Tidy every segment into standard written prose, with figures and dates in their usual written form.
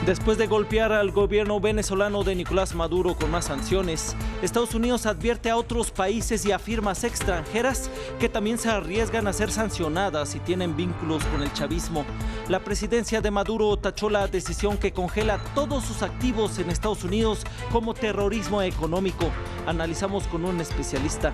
Después de golpear al gobierno venezolano de Nicolás Maduro con más sanciones, Estados Unidos advierte a otros países y a firmas extranjeras que también se arriesgan a ser sancionadas si tienen vínculos con el chavismo. La presidencia de Maduro tachó la decisión que congela todos sus activos en Estados Unidos como terrorismo económico. Analizamos con un especialista.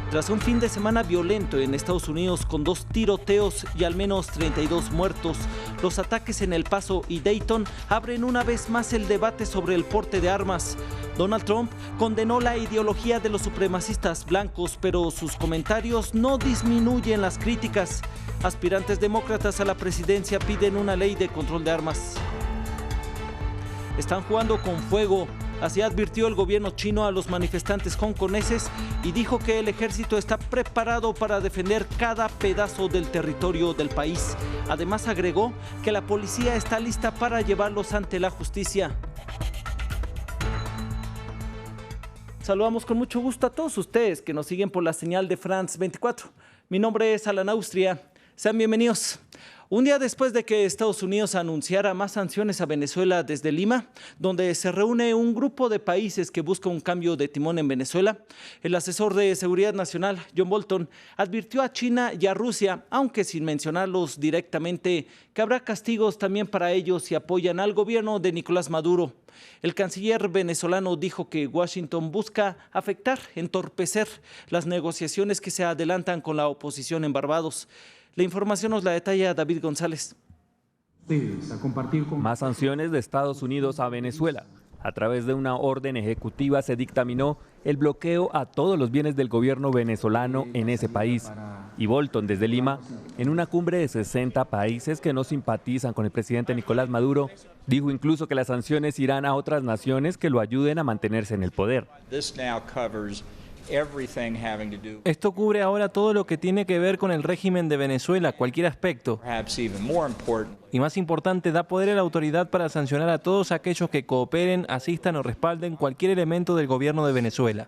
Tras un fin de semana violento en Estados Unidos con 2 tiroteos y al menos 32 muertos, los ataques en El Paso y Dayton abren una vez más el debate sobre el porte de armas. Donald Trump condenó la ideología de los supremacistas blancos, pero sus comentarios no disminuyen las críticas. Aspirantes demócratas a la presidencia piden una ley de control de armas. Están jugando con fuego. Así advirtió el gobierno chino a los manifestantes hongkoneses y dijo que el ejército está preparado para defender cada pedazo del territorio del país. Además agregó que la policía está lista para llevarlos ante la justicia. Saludamos con mucho gusto a todos ustedes que nos siguen por la señal de France 24. Mi nombre es Alan Austria. Sean bienvenidos. Un día después de que Estados Unidos anunciara más sanciones a Venezuela desde Lima, donde se reúne un grupo de países que busca un cambio de timón en Venezuela, el asesor de Seguridad Nacional, John Bolton, advirtió a China y a Rusia, aunque sin mencionarlos directamente, que habrá castigos también para ellos si apoyan al gobierno de Nicolás Maduro. El canciller venezolano dijo que Washington busca afectar, entorpecer las negociaciones que se adelantan con la oposición en Barbados. La información nos la detalla David González. Más sanciones de Estados Unidos a Venezuela. A través de una orden ejecutiva se dictaminó el bloqueo a todos los bienes del gobierno venezolano en ese país. Y Bolton, desde Lima, en una cumbre de 60 países que no simpatizan con el presidente Nicolás Maduro, dijo incluso que las sanciones irán a otras naciones que lo ayuden a mantenerse en el poder. Esto cubre ahora todo lo que tiene que ver con el régimen de Venezuela, cualquier aspecto. Y más importante, da poder a la autoridad para sancionar a todos aquellos que cooperen, asistan o respalden cualquier elemento del gobierno de Venezuela.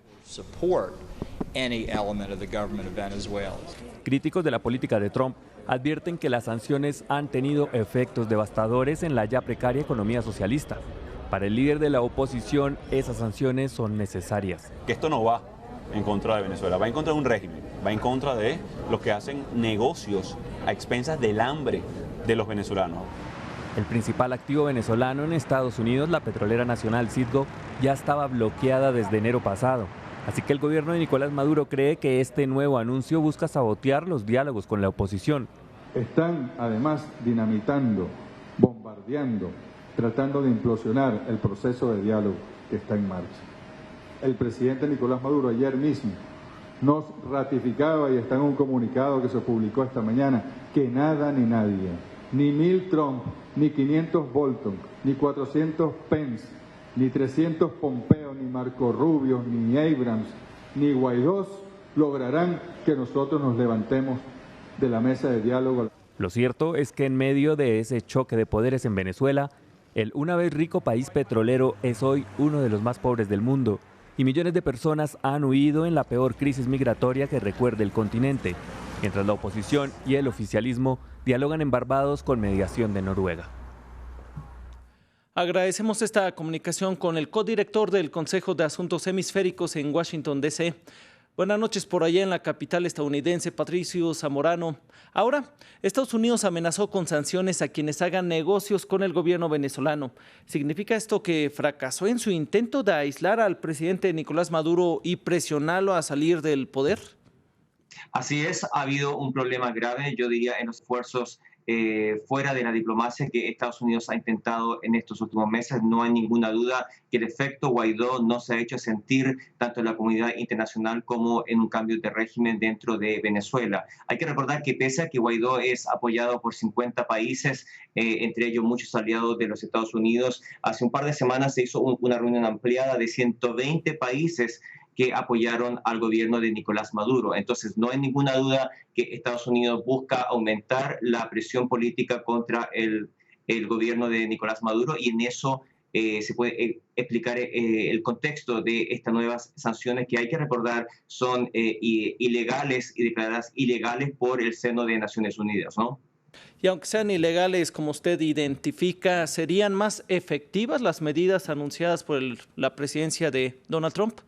Críticos de la política de Trump advierten que las sanciones han tenido efectos devastadores en la ya precaria economía socialista. Para el líder de la oposición, esas sanciones son necesarias. Que esto no va en contra de Venezuela, va en contra de un régimen, va en contra de los que hacen negocios a expensas del hambre de los venezolanos. El principal activo venezolano en Estados Unidos, la petrolera nacional Citgo, ya estaba bloqueada desde enero pasado. Así que el gobierno de Nicolás Maduro cree que este nuevo anuncio busca sabotear los diálogos con la oposición. Están además dinamitando, bombardeando, tratando de implosionar el proceso de diálogo que está en marcha. El presidente Nicolás Maduro ayer mismo nos ratificaba, y está en un comunicado que se publicó esta mañana, que nada ni nadie, ni 1000 Trump, ni 500 Bolton, ni 400 Pence, ni 300 Pompeo, ni Marco Rubio, ni Abrams, ni Guaidó lograrán que nosotros nos levantemos de la mesa de diálogo. Lo cierto es que en medio de ese choque de poderes en Venezuela, el una vez rico país petrolero es hoy uno de los más pobres del mundo. Y millones de personas han huido en la peor crisis migratoria que recuerde el continente, mientras la oposición y el oficialismo dialogan en Barbados con mediación de Noruega. Agradecemos esta comunicación con el codirector del Consejo de Asuntos Hemisféricos en Washington, D.C. Buenas noches por allá en la capital estadounidense, Patricio Zamorano. Ahora, Estados Unidos amenazó con sanciones a quienes hagan negocios con el gobierno venezolano. ¿Significa esto que fracasó en su intento de aislar al presidente Nicolás Maduro y presionarlo a salir del poder? Así es, ha habido un problema grave, yo diría, en los esfuerzos fuera de la diplomacia que Estados Unidos ha intentado en estos últimos meses. No hay ninguna duda que el efecto Guaidó no se ha hecho sentir tanto en la comunidad internacional como en un cambio de régimen dentro de Venezuela. Hay que recordar que pese a que Guaidó es apoyado por 50 países, entre ellos muchos aliados de los Estados Unidos, hace un par de semanas se hizo una reunión ampliada de 120 países que apoyaron al gobierno de Nicolás Maduro. Entonces, no hay ninguna duda que Estados Unidos busca aumentar la presión política contra el gobierno de Nicolás Maduro, y en eso se puede explicar el contexto de estas nuevas sanciones que, hay que recordar, son ilegales y declaradas ilegales por el seno de Naciones Unidas, ¿no? Y aunque sean ilegales, como usted identifica, ¿serían más efectivas las medidas anunciadas por la presidencia de Donald Trump?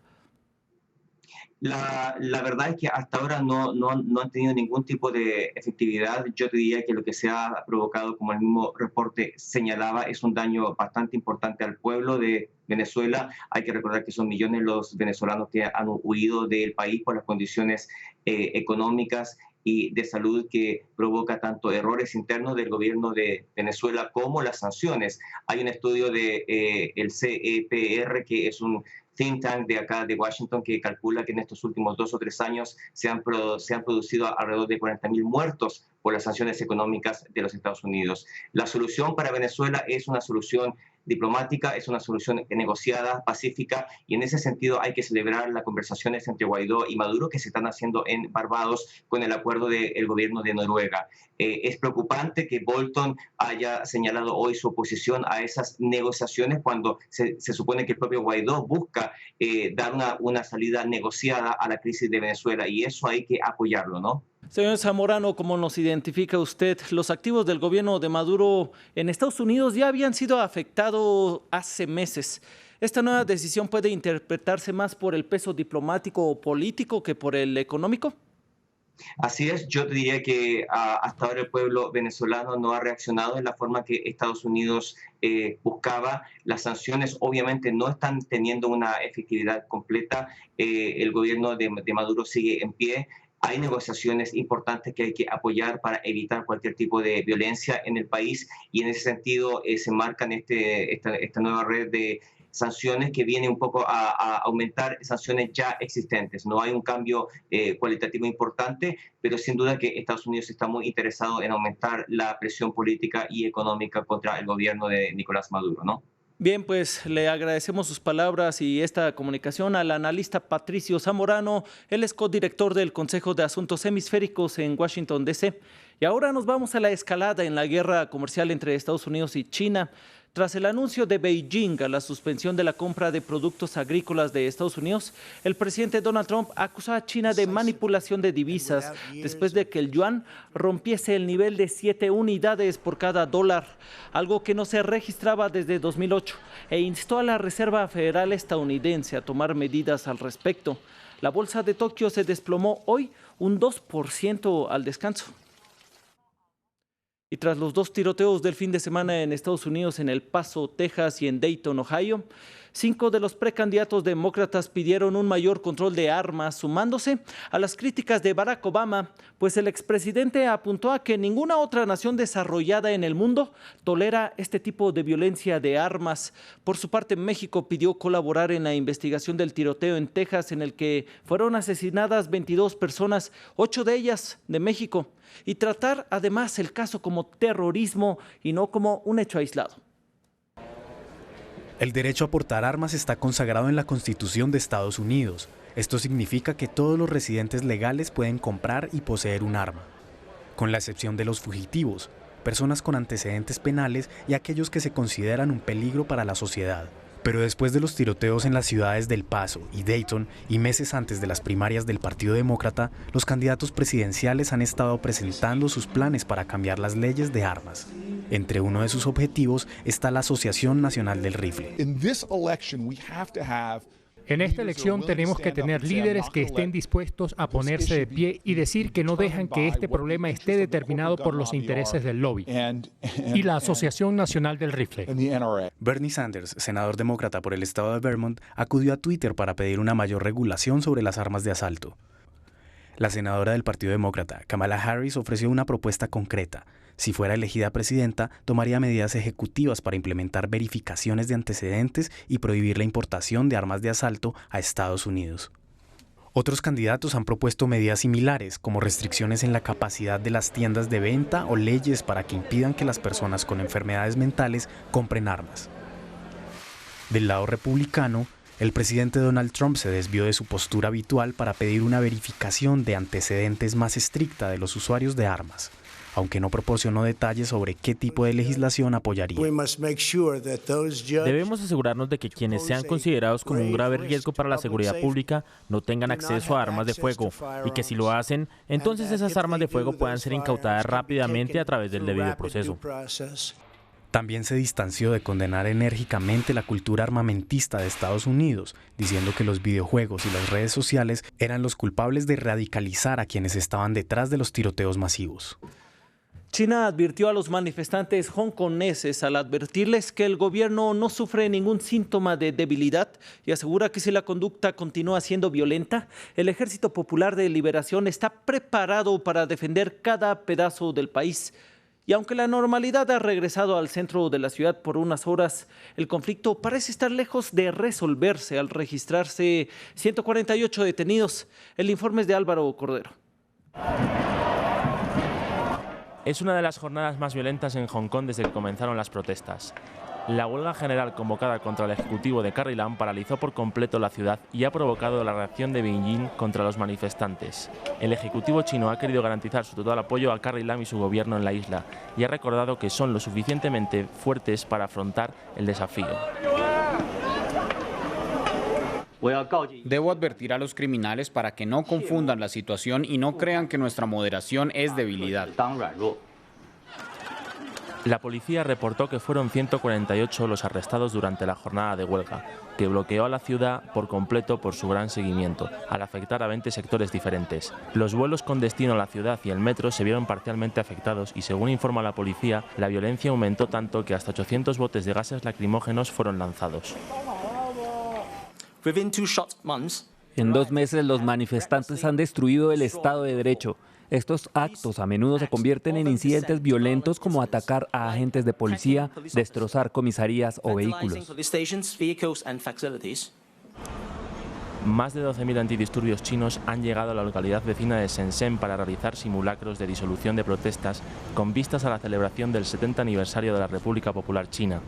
La verdad es que hasta ahora no han tenido ningún tipo de efectividad. Yo te diría que lo que se ha provocado, como el mismo reporte señalaba, es un daño bastante importante al pueblo de Venezuela. Hay que recordar que son millones los venezolanos que han huido del país por las condiciones económicas y de salud que provoca tanto errores internos del gobierno de Venezuela como las sanciones. Hay un estudio de el CEPR, que es un think tank de acá de Washington, que calcula que en estos últimos 2 o 3 años se han producido alrededor de 40.000 muertos por las sanciones económicas de los Estados Unidos. La solución para Venezuela es una solución diplomática, es una solución negociada, pacífica, y en ese sentido hay que celebrar las conversaciones entre Guaidó y Maduro que se están haciendo en Barbados con el acuerdo del gobierno de Noruega. Es preocupante que Bolton haya señalado hoy su oposición a esas negociaciones cuando se supone que el propio Guaidó busca dar una salida negociada a la crisis de Venezuela, y eso hay que apoyarlo, ¿no? Señor Zamorano, como nos identifica usted, los activos del gobierno de Maduro en Estados Unidos ya habían sido afectados hace meses. ¿Esta nueva decisión puede interpretarse más por el peso diplomático o político que por el económico? Así es, yo diría que hasta ahora el pueblo venezolano no ha reaccionado en la forma que Estados Unidos buscaba. Las sanciones obviamente no están teniendo una efectividad completa. El gobierno de Maduro sigue en pie. Hay negociaciones importantes que hay que apoyar para evitar cualquier tipo de violencia en el país, y en ese sentido se marcan esta nueva red de sanciones que viene un poco a aumentar sanciones ya existentes. No hay un cambio cualitativo importante, pero sin duda que Estados Unidos está muy interesado en aumentar la presión política y económica contra el gobierno de Nicolás Maduro, ¿no? Bien, pues le agradecemos sus palabras y esta comunicación al analista Patricio Zamorano. Él es codirector del Consejo de Asuntos Hemisféricos en Washington, D.C. Y ahora nos vamos a la escalada en la guerra comercial entre Estados Unidos y China. Tras el anuncio de Beijing a la suspensión de la compra de productos agrícolas de Estados Unidos, el presidente Donald Trump acusó a China de manipulación de divisas después de que el yuan rompiese el nivel de 7 unidades por cada dólar, algo que no se registraba desde 2008, e instó a la Reserva Federal estadounidense a tomar medidas al respecto. La bolsa de Tokio se desplomó hoy un 2% al descanso. Y tras los 2 tiroteos del fin de semana en Estados Unidos, en El Paso, Texas y en Dayton, Ohio, 5 de los precandidatos demócratas pidieron un mayor control de armas, sumándose a las críticas de Barack Obama, pues el expresidente apuntó a que ninguna otra nación desarrollada en el mundo tolera este tipo de violencia de armas. Por su parte, México pidió colaborar en la investigación del tiroteo en Texas, en el que fueron asesinadas 22 personas, 8 de ellas de México, y tratar además el caso como terrorismo y no como un hecho aislado. El derecho a portar armas está consagrado en la Constitución de Estados Unidos. Esto significa que todos los residentes legales pueden comprar y poseer un arma, con la excepción de los fugitivos, personas con antecedentes penales y aquellos que se consideran un peligro para la sociedad. Pero después de los tiroteos en las ciudades de El Paso y Dayton y meses antes de las primarias del Partido Demócrata, los candidatos presidenciales han estado presentando sus planes para cambiar las leyes de armas. Entre uno de sus objetivos está la Asociación Nacional del Rifle. En esta elección tenemos que tener líderes que estén dispuestos a ponerse de pie y decir que no dejan que este problema esté determinado por los intereses del lobby y la Asociación Nacional del Rifle. Bernie Sanders, senador demócrata por el estado de Vermont, acudió a Twitter para pedir una mayor regulación sobre las armas de asalto. La senadora del Partido Demócrata, Kamala Harris, ofreció una propuesta concreta. Si fuera elegida presidenta, tomaría medidas ejecutivas para implementar verificaciones de antecedentes y prohibir la importación de armas de asalto a Estados Unidos. Otros candidatos han propuesto medidas similares, como restricciones en la capacidad de las tiendas de venta o leyes para que impidan que las personas con enfermedades mentales compren armas. Del lado republicano, el presidente Donald Trump se desvió de su postura habitual para pedir una verificación de antecedentes más estricta de los usuarios de armas. aunque no proporcionó detalles sobre qué tipo de legislación apoyaría. Debemos asegurarnos de que quienes sean considerados como un grave riesgo para la seguridad pública no tengan acceso a armas de fuego y que si lo hacen, entonces esas armas de fuego puedan ser incautadas rápidamente a través del debido proceso. También se distanció de condenar enérgicamente la cultura armamentista de Estados Unidos, diciendo que los videojuegos y las redes sociales eran los culpables de radicalizar a quienes estaban detrás de los tiroteos masivos. China advirtió a los manifestantes hongkoneses al advertirles que el gobierno no sufre ningún síntoma de debilidad y asegura que si la conducta continúa siendo violenta, el Ejército Popular de Liberación está preparado para defender cada pedazo del país. Y aunque la normalidad ha regresado al centro de la ciudad por unas horas, el conflicto parece estar lejos de resolverse al registrarse 148 detenidos. El informe es de Álvaro Cordero. Es una de las jornadas más violentas en Hong Kong desde que comenzaron las protestas. La huelga general convocada contra el ejecutivo de Carrie Lam paralizó por completo la ciudad y ha provocado la reacción de Beijing contra los manifestantes. El ejecutivo chino ha querido garantizar su total apoyo a Carrie Lam y su gobierno en la isla y ha recordado que son lo suficientemente fuertes para afrontar el desafío. Debo advertir a los criminales para que no confundan la situación y no crean que nuestra moderación es debilidad. La policía reportó que fueron 148 los arrestados durante la jornada de huelga, que bloqueó a la ciudad por completo por su gran seguimiento, al afectar a 20 sectores diferentes. Los vuelos con destino a la ciudad y el metro se vieron parcialmente afectados y, según informa la policía, la violencia aumentó tanto que hasta 800 botes de gases lacrimógenos fueron lanzados. En 2 meses los manifestantes han destruido el Estado de Derecho. Estos actos a menudo se convierten en incidentes violentos como atacar a agentes de policía, destrozar comisarías o vehículos. Más de 12.000 antidisturbios chinos han llegado a la localidad vecina de Shenzhen para realizar simulacros de disolución de protestas con vistas a la celebración del 70 aniversario de la República Popular China.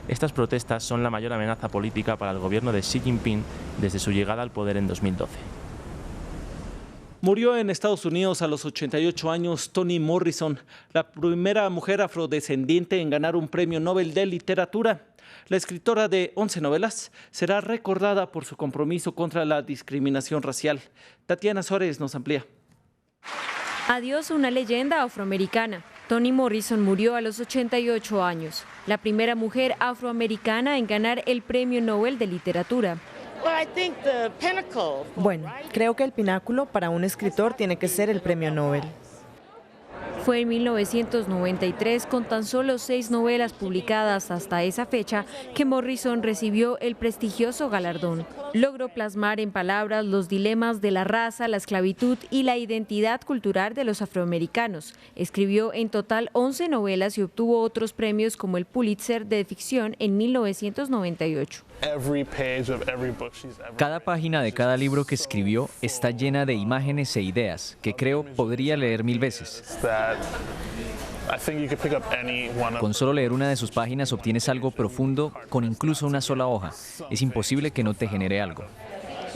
Estas protestas son la mayor amenaza política para el gobierno de Xi Jinping desde su llegada al poder en 2012. Murió en Estados Unidos a los 88 años Toni Morrison, la primera mujer afrodescendiente en ganar un premio Nobel de Literatura. La escritora de 11 novelas será recordada por su compromiso contra la discriminación racial. Tatiana Suárez nos amplía. Adiós a una leyenda afroamericana. Toni Morrison murió a los 88 años, la primera mujer afroamericana en ganar el premio Nobel de Literatura. Bueno, creo que el pináculo para un escritor tiene que ser el premio Nobel. Fue en 1993, con tan solo 6 novelas publicadas hasta esa fecha, que Morrison recibió el prestigioso galardón. Logró plasmar en palabras los dilemas de la raza, la esclavitud y la identidad cultural de los afroamericanos. Escribió en total 11 novelas y obtuvo otros premios como el Pulitzer de ficción en 1998. Cada página de cada libro que escribió está llena de imágenes e ideas que creo podría leer 1000 veces. Con solo leer una de sus páginas obtienes algo profundo con incluso una sola hoja. Es imposible que no te genere algo.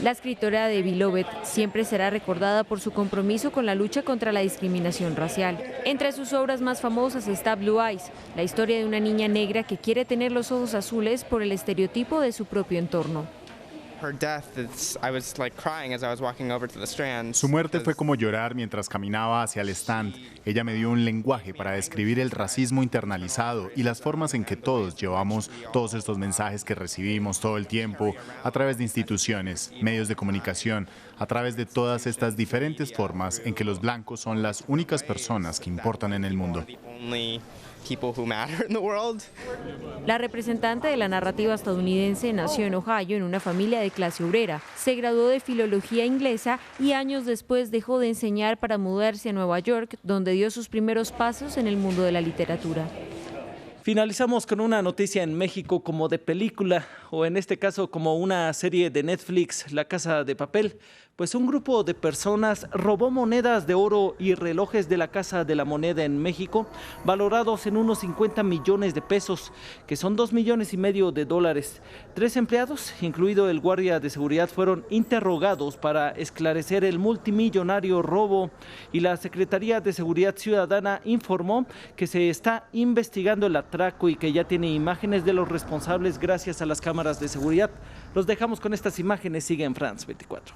La escritora de Beloved siempre será recordada por su compromiso con la lucha contra la discriminación racial. Entre sus obras más famosas está Blue Eyes, la historia de una niña negra que quiere tener los ojos azules por el estereotipo de su propio entorno. Su muerte fue como llorar mientras caminaba hacia el stand. Ella me dio un lenguaje para describir el racismo internalizado y las formas en que todos llevamos todos estos mensajes que recibimos todo el tiempo a través de instituciones, medios de comunicación, a través de todas estas diferentes formas en que los blancos son las únicas personas que importan en el mundo. La representante de la narrativa estadounidense nació en Ohio en una familia de clase obrera. Se graduó de filología inglesa y años después dejó de enseñar para mudarse a Nueva York, donde dio sus primeros pasos en el mundo de la literatura. Finalizamos con una noticia en México como de película, o en este caso como una serie de Netflix, La Casa de Papel. Pues un grupo de personas robó monedas de oro y relojes de la Casa de la Moneda en México, valorados en unos 50 millones de pesos, que son $2,5 millones. 3 empleados, incluido el guardia de seguridad, fueron interrogados para esclarecer el multimillonario robo, y la Secretaría de Seguridad Ciudadana informó que se está investigando el atraco y que ya tiene imágenes de los responsables gracias a las cámaras de seguridad. Los dejamos con estas imágenes, sigue en France 24.